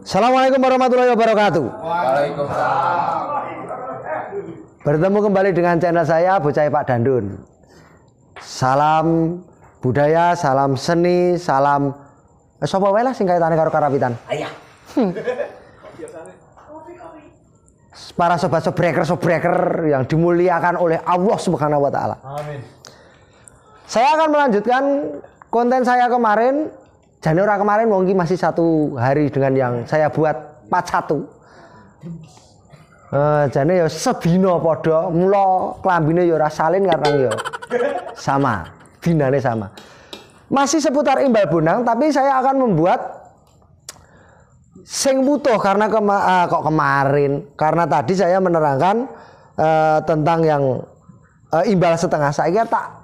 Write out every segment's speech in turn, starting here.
Assalamualaikum warahmatullahi wabarakatuh. Waalaikumsalam. Bertemu kembali dengan channel saya Bocah Pak Dandun. Salam budaya, salam seni, salam sapa wae lah sing kaitane karo karawitan. Ayah. Para sobat sobreker yang dimuliakan oleh Allah Subhanahu wa taala. Amin. Saya akan melanjutkan konten saya kemarin. Januari kemarin mungkin masih 1 hari dengan yang saya buat part 1. Jane ya sedina padha, mula klambine ya ora salin karena ya sama, dinane sama. Masih seputar imbal bonang, tapi saya akan membuat sing butuh karena kemarin karena tadi saya menerangkan tentang yang imbal setengah. Saya tak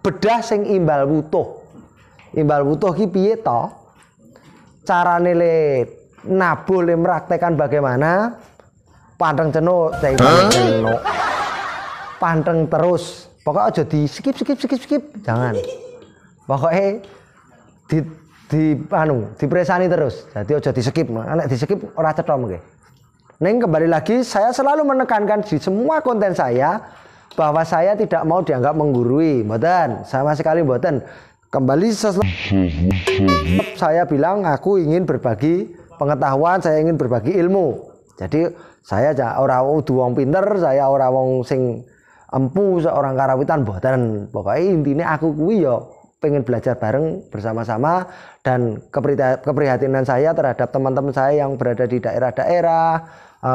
bedah sing imbal butuh. Imbal butuh ki piye to? Carane le nabuh le meraktekan bagaimana? Panteng cenuk, cai cenuk. Panteng terus. Pokoknya aja di skip. Jangan. Pokoknya dipresani terus. Jadi aja di skip. Nek di skip ora cetha mengke. Ning kembali lagi saya selalu menekankan di semua konten saya bahwa saya tidak mau dianggap menggurui. Mboten, sama sekali mboten. Kembali saya bilang aku ingin berbagi pengetahuan, saya ingin berbagi ilmu. Jadi saya ora wong pinter, saya ora wong sing empu seorang karawitan mboten. Pokoknya intinya aku kuwi ya pengen belajar bareng bersama-sama dan keprihatinan saya terhadap teman-teman saya yang berada di daerah-daerah,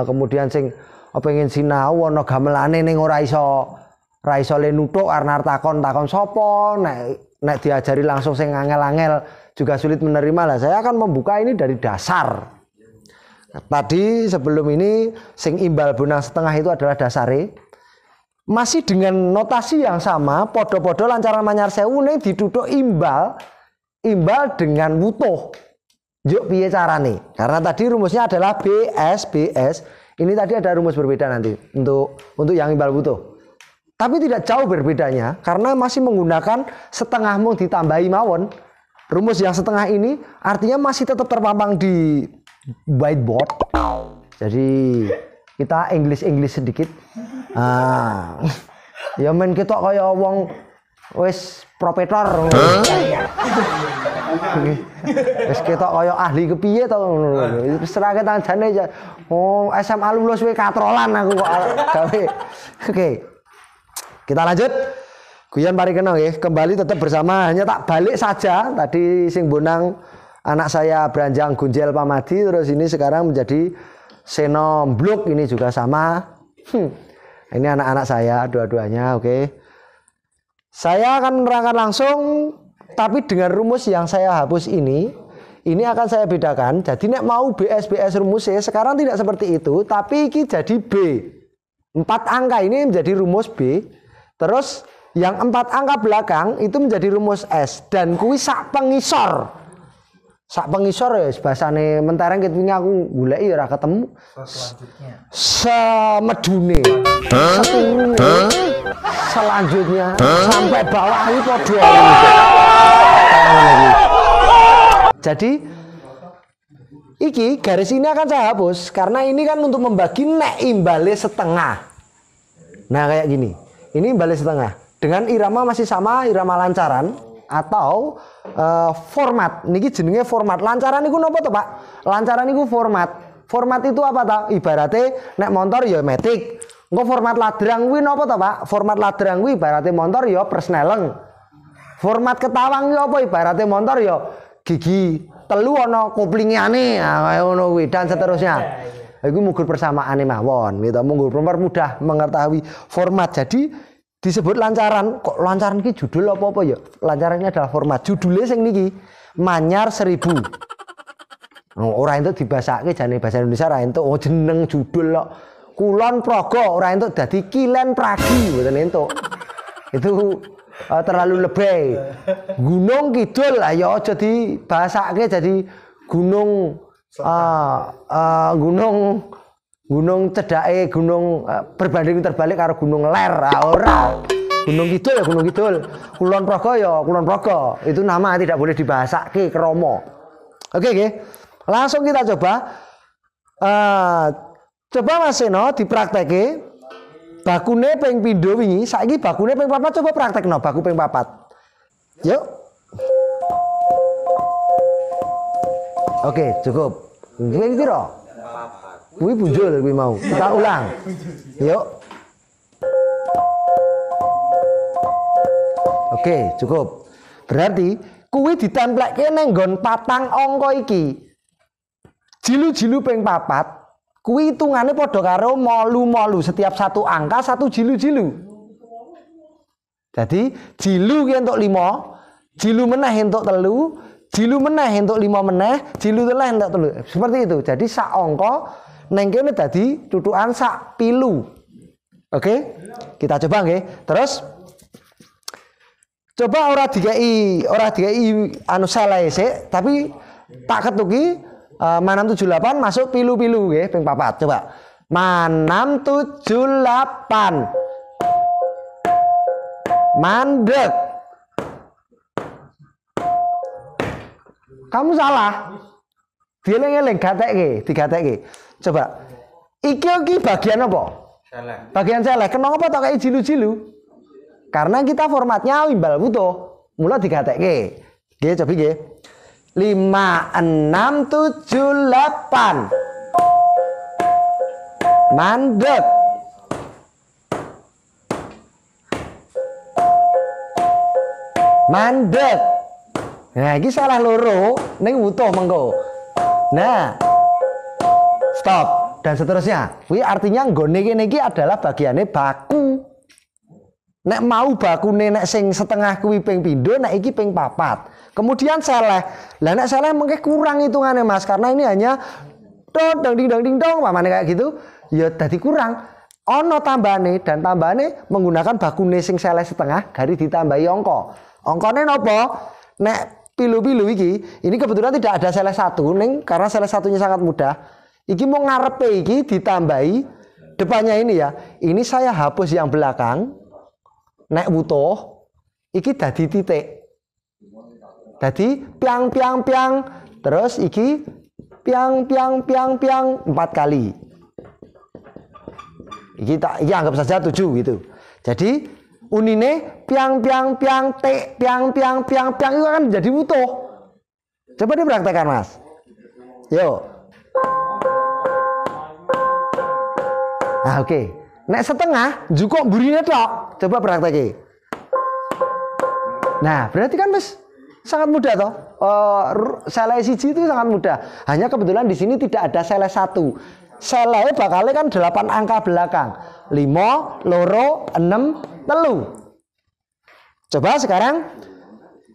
kemudian sing pengen sinau ana gamelane ning ora iso le nuthuk arep takon sapa nek diajari langsung sing angel-angel juga sulit menerima lah. Saya akan membuka ini dari dasar. Tadi sebelum ini sing imbal bonang setengah itu adalah dasare. Masih dengan notasi yang sama, podo-podo lancaran manyar sewu ning dituthuk imbal dengan wutuh. Yuk piye carane? Karena tadi rumusnya adalah BS. Ini tadi ada rumus berbeda nanti untuk yang imbal wutuh. Tapi tidak jauh berbedanya karena masih menggunakan setengah mung ditambahi mawon. Rumus yang setengah ini artinya masih tetap terpampang di whiteboard. Jadi kita English sedikit. Ya men ketok kaya wong wis profesor. Wis ketok kaya ahli kepiye to ngono. Wis serake tanjane SMA lulus wis katrolan aku kok gawe. Oke. Kita lanjut. Guyon parikeun nggih, kembali tetap bersama hanya tak balik saja. Tadi sing bonang anak saya Branjang Gunjel Pamadi, terus ini sekarang menjadi Seno Blok, ini juga sama. Ini anak-anak saya dua-duanya, oke. Saya akan menerangkan langsung tapi dengan rumus yang saya hapus ini akan saya bedakan. Jadi nek mau BS rumusnya sekarang tidak seperti itu, tapi ini jadi B. 4 angka ini menjadi rumus B. Terus yang 4 angka belakang itu menjadi rumus S dan kuwi sak pengisor. Sak pengisor ya bahasane mentereng ket wingi aku goleki ora ketemu. Semedune. Seturune. Selanjutnya sampai bawah ini padha. Jadi iki garis ini akan saya hapus karena ini kan untuk membagi nek imbale setengah. Nah kayak gini. Ini imbale setengah. Dengan irama masih sama, irama lancaran atau format. Niki jenenge format. Lancaran niku napa to, Pak? Lancaran niku format. Format itu apa ta? Ibarate nek motor ya metik. Engko format ladrang kuwi napa to, Pak? Format ladrang kuwi ibarate motor ya persneleng. Format ketawang kuwi apa? Ibarate motor ya gigi telu ana koplingane. Kaya ngono kuwi dan seterusnya. Iku mugur persamaane mawon gitu. Monggo mudah mengetahui format. Jadi disebut lancaran. Kok lancaran iki judul apa ya? Lancarannya adalah format. Judulnya sing niki Manyar 1000. Ora entuk dibasake jane bahasa Indonesia ora entuk jeneng judul kok. Kulon Progo ora entuk dadi Kilen Pragi mboten entuk. Itu terlalu lebay. Gunung Kidul ayo aja dibasake jadi gunung gunung cedake gunung berbanding terbalik karo gunung ler ora. Gunung Kidul ya Gunung Kidul, Kulon Progo ya Kulon Progo. Itu nama tidak boleh dibahasake kromo. Oke nggih. Langsung kita coba. Coba Mas Seno diprakteke. Bakune ping pindho wingi, saiki bakune ping papat, coba praktekno baku ping papat. Yuk. Oke, cukup. Ping piro? Kuwi punjul kuwi mau. Kita ulang. Yuk. Oke, cukup. Berarti kuwi ditemplekke nang nggon patang angka iki. Jilu-jilu ping papat. Kuwi hitungane padha karo molu-molu, setiap satu angka satu jilu-jilu. Jadi jilu ki entuk 5, jilu meneh entuk 3, jilu meneh entuk 5 meneh, jilu meneh entuk 3. Seperti itu. Jadi sak angka neng kene dadi tutukan sak pilu. Oke? Kita coba nggih. Terus coba ora dikai anu salah sik, tapi tak ketuki. Manam 78 masuk pilu-pilu nggih ping 4 coba. Manam 78. Mandek. Kamu salah. Dieling-eling gatekke, digatekke. Coba. Iki bagian apa? Seleh. Bagian seleh. Kenapa tak kayak jilu-jilu? Karena kita formatnya imbal butuh. Mula digatekke. Nggih, coba nggih. 5, 6, 7, 8. Mandek. Mandek. Nah, ini salah loro ning utuh mengko. Nah. Stop dan seterusnya. Kuwi artinya nggone kene iki adalah bagiane baku. Nek mau bakune nek sing setengah kuwi ping pindho, nek iki ping 4. Kemudian seleh. Lah nek seleh mengke kurang hitungane Mas, karena ini hanya dong ding dong pamane kayak gitu, ya dadi kurang. Ono tambahane dan tambahane menggunakan bakune sing seleh setengah gari ditambahi angka. Angkane napa? Nek pilu-pilu iki, ini kebetulan tidak ada seleh 1 ning karena seleh satunya sangat mudah. Iki mau ngarepe iki ditambahi depannya ini ya. Ini saya hapus yang belakang. Nek butuh iki dadi titik. Dadi piang piang piang, terus iki piang piang piang piang 4 kali. Iki anggap saja 7 gitu. Jadi unine piang piang piang te piang piang piang piang itu akan jadi utuh. Coba dipraktekkan Mas. Yo. Nah, oke. Nek setengah cukup burine tok. Coba prakteki. Nah, berarti kan Mas sangat mudah toh. Seleh siji itu sangat mudah. Hanya kebetulan di sini tidak ada seleh 1. Seleh bakalnya kan 8 angka belakang. 5, loro, 6, telu. Coba sekarang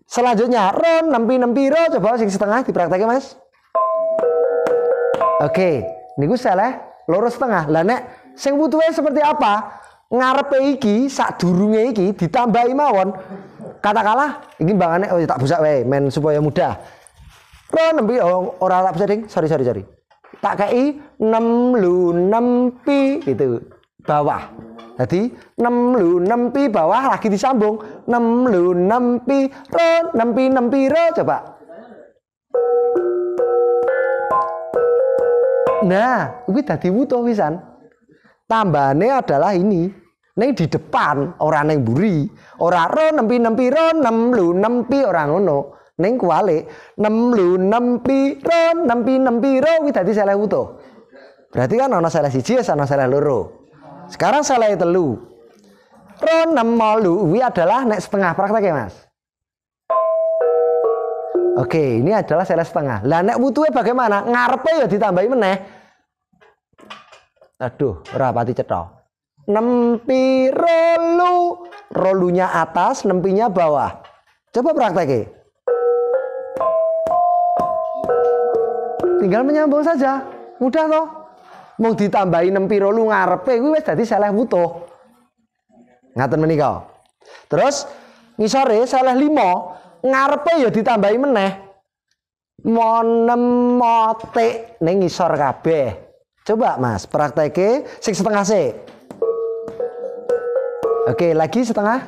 selanjutnya ron nempi ro, coba sing setengah dipraktekke Mas. Oke, niku seleh loro setengah. Lah nek sing butuhe seperti apa? Ngarepe iki sadurunge iki ditambahi mawon. Katakanlah iki mbangane tak busak wae men supaya mudah. Ro nempi ora tak busak ding. Sorry. Tak kei 6 lu nempi gitu. Bawah. Jadi 6 lu nempi bawah lagi disambung. 6 lu nempi ro nempi ro coba. Nah, kuwi dadi wutuh pisan. Tambahane adalah ini. Ning di depan, ora ning mburi. Ora ro nempi ro, 6 lu nempi ora ngono. Ning kuwalik, 6 lu nempi ro, nempi ro kuwi dadi seleh wutuh. Berarti kan ana seleh siji, ana seleh loro. Sekarang seleh telu. Ro 6 lu kuwi adalah nek setengah praktek ya, Mas. Oke, ini adalah seleh setengah. Lah nek wutuhe bagaimana? Ngarepe ya ditambahi meneh. Aduh, ora pati cetha. Nempi rolu, rolunya atas, nempinya bawah. Coba praktek. Tinggal menyambung saja. Mudah toh? Mau ditambahi nempi rolu ngarepe kuwi wis dadi seleh wutuh. Ngaten menika. Terus ngisore seleh 5, ngarepe ya ditambahi meneh. Monem motik ning ngisor kabeh. Coba Mas, prakteke sing setengah sik. Oke, lagi setengah.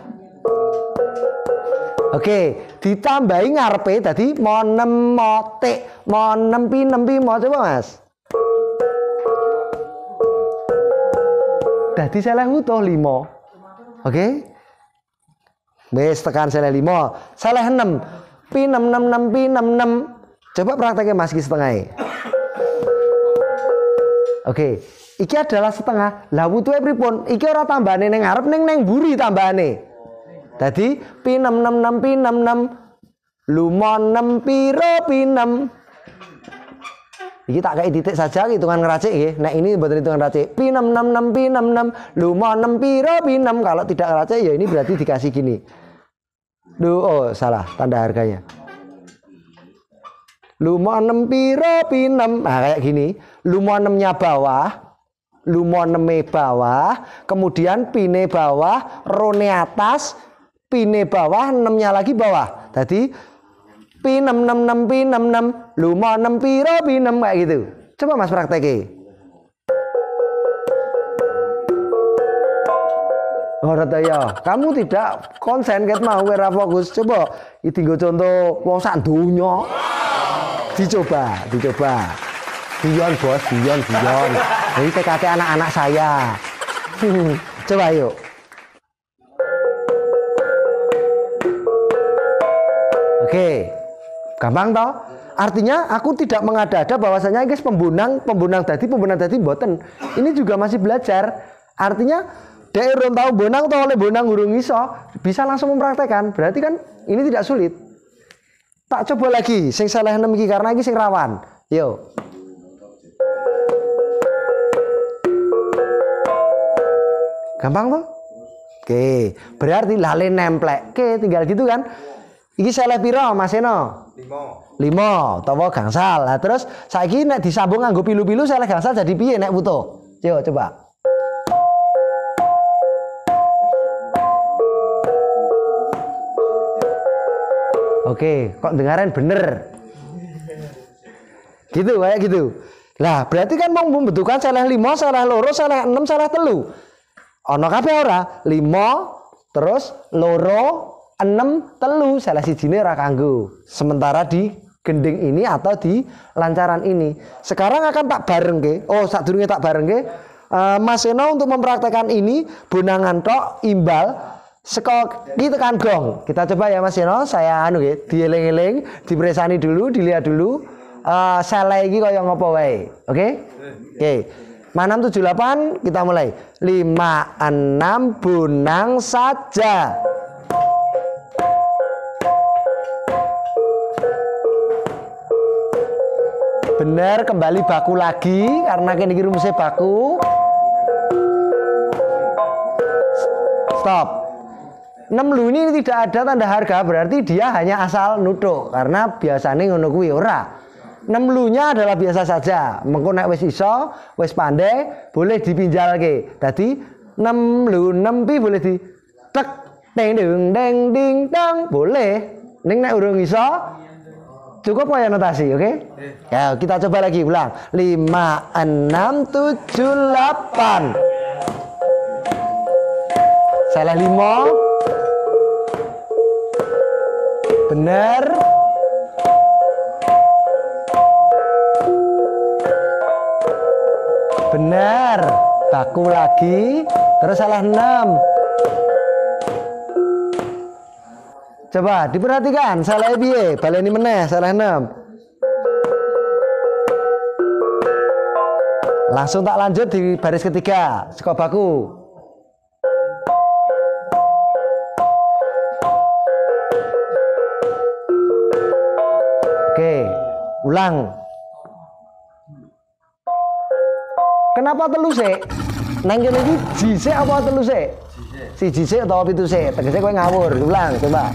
Oke, ditambahi ngarepe dadi monem motik, monem pinem mo coba Mas. Dadi seleh utuh 5. Oke. Wis tekan seleh 5, seleh 6. Pi 666 pi 66. Coba prakteknya Mas ki setengah. Oke, iki adalah setengah. Lah wutuhe pripun? Iki ora tambahane ning ngarep ning mburi tambahane. Dadi pi 666 pi 66 lumo 6 piro pi 6. Iki tak kei titik saja hitungan ngeracik nggih. Nek ini mboten hitungan racik. Pi 666 pi 66 lumo 6 piro pi 6. Kalau tidak ngeracik ya ini berarti dikasih gini. Oh salah tanda harganya. Lumo 6 piro pi 6. Nah kayak gini. Lumo 6-nya bawah. Lumo 6-e bawah. Kemudian pine bawah. Rone atas. Pine bawah, 6-nya lagi bawah. Jadi pi 666 pi 66 lumo 6 piro pi 6 kayak gitu. Coba Mas prakteki. Ora ta ya. Kamu tidak konsen ket mau ora fokus. Coba iki nggo contoh wong sak donya. Dicoba. Biyon bos, biyon. Ini TKT anak-anak saya. Coba yuk. Oke, gampang toh? Artinya aku tidak mengada-ada bahwasanya guys pembunang tadi mboten. Ini juga masih belajar. Artinya dek urung tahu bonang toh oleh bonang urung iso, bisa langsung mempraktekkan. Berarti kan ini tidak sulit. Tak coba lagi sing salah 6 iki karena iki sing rawan. Yo. Gampang toh? Oke, berarti lale nemplek. Oke, tinggal gitu kan. Iki seleh piro Mas Eno? 5 utawa gangsal. Lah terus saiki nek disambung nganggo pilu-pilu seleh gangsal jadi piye nek wutuh? Yo coba. Oke, kok dengaran bener. Gitu kayak gitu. Lah berarti kan mau membutuhkan seleh 5, seleh loro, seleh 6, seleh telu. Ana kabeh ora? 5 terus loro 6 telu salah sijine ora kanggo. Sementara di gending ini atau di lancaran ini. Sekarang akan tak barengke. Oh, sadurunge tak barengke. Mas Eno untuk mempraktekkan ini bonangan tok imbal saka iki tekan gong. Kita coba ya Mas Eno, saya anu nggih, dieling-eling, dipresani dulu, dilihat dulu. Salah iki kaya ngopo wae. Oke? Oke. 678 kita mulai. 5 6 bonang saja. Benar, kembali baku lagi karena kini rumusnya baku. Stop. 6 lu ini tidak ada tanda harga, berarti dia hanya asal nutuk karena biasanya ngono kuwi ora. 6 lu-nya adalah biasa saja. Mengko nek wis iso, wis pandai, boleh dipinjalke. Dadi 6 lu 6 pi boleh di tek deng deng deng ding dang, boleh. Ning nek urung iso cukup ya notasi, oke? Ya, kita coba lagi ulang. 5 6 7 8. Salah 5. Benar. Benar. Baku lagi. Terus salah 6. Coba diperhatikan, salah piye? Baleni meneh, salah 6. Langsung tak lanjut di baris ketiga, saka baku. Oke, ulang. Kenapa telu sik? Nang kene iki jisik apa telu sik? Siji sik utawa pitu sik? Tegese kowe ngawur. Ulang, coba.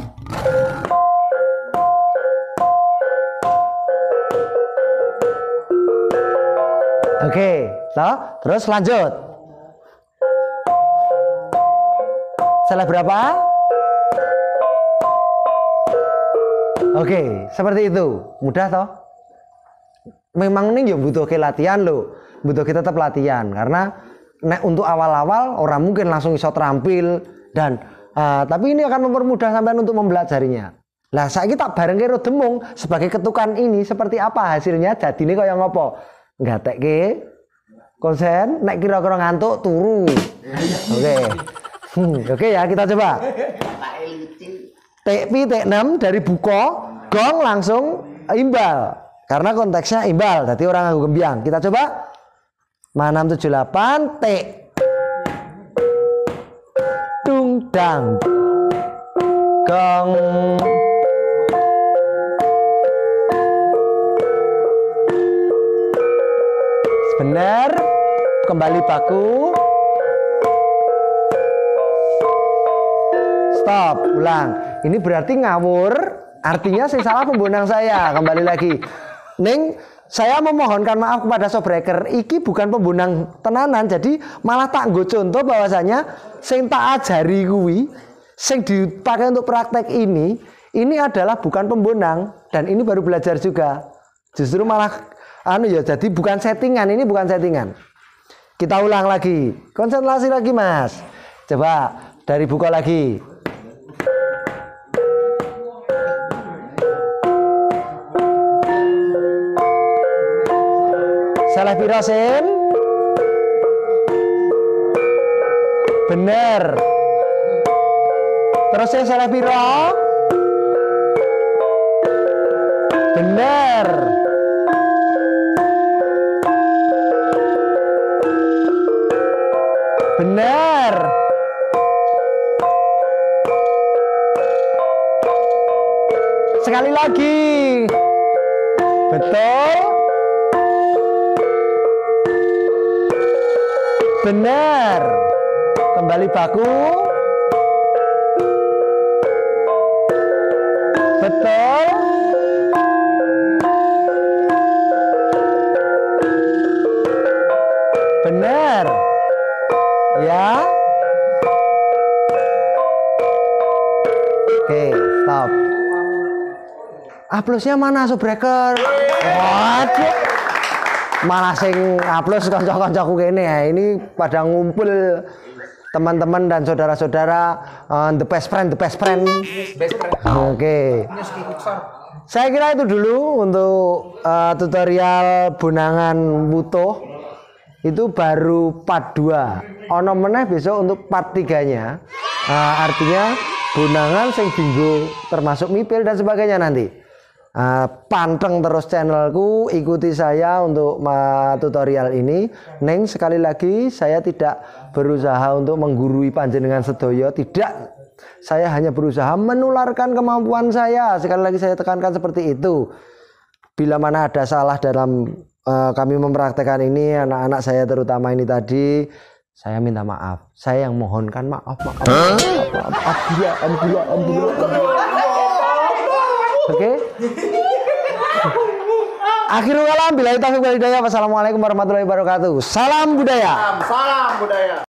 Oke, toh? Terus lanjut. Salah berapa? Oke, seperti itu. Mudah toh? Memang ini ya butuh latihan loh. Butuh kita tetap latihan karena nek untuk awal-awal orang mungkin langsung iso terampil dan Tapi ini akan mempermudah sampean untuk mempelajarinya. Lah saiki tak barengke karo demung sebagai ketukan ini seperti apa hasilnya dadine kaya ngopo? Nggatekke konsen nek kira-kira ngantuk turu. Oke. Oke ya, kita coba. Tek 6 dari buka, gong langsung imbal. Karena konteksnya imbal, jadi orang nganggo gembiang. Kita coba. 678 tek. Dung dang. Gong. Benar. Kembali baku. Stop, ulang. Ini berarti ngawur, artinya sing salah pembonang saya. Kembali lagi. Ning, saya memohonkan maaf kepada Sobreker. Iki bukan pembonang tenanan, jadi malah tak nggo contoh bahwasanya sing tak ajari kuwi, sing dipakai untuk praktek ini adalah bukan pembonang dan ini baru belajar juga. Justru malah jadi bukan settingan, ini bukan settingan. Kita ulang lagi. Konsentrasi lagi, Mas. Coba dari buka lagi. Salah piro Sin? Bener. Terus yang salah piro? Bener. Bener. Sekali lagi. Betul. Benar. Kembali baku. Betul. Benar. Ya. Oke, stop. Aplausnya mana, Sobreker? Waduh. Malah sing aplaus kanca-kancaku kene ya. Ini pada ngumpul teman-teman dan saudara-saudara, the best friend. Oke. Saya kira itu dulu untuk tutorial bonangan butuh. Itu baru part 2. Ono meneh besok untuk part 3-nya. Artinya bonangan sing dinggo termasuk mipil dan sebagainya nanti. Panteng terus channelku, ikuti saya untuk tutorial ini. Neng, sekali lagi saya tidak berusaha untuk menggurui panjenengan sedoyo, tidak. Saya hanya berusaha menularkan kemampuan saya. Sekali lagi saya tekankan seperti itu. Bila mana ada salah dalam kami mempraktekkan ini, anak-anak saya terutama ini tadi, saya minta maaf. Saya yang mohonkan maaf. Oke. Akhirul kalam, billahi taufiq wal hidayah. Wassalamualaikum warahmatullahi wabarakatuh. Salam budaya. Salam budaya.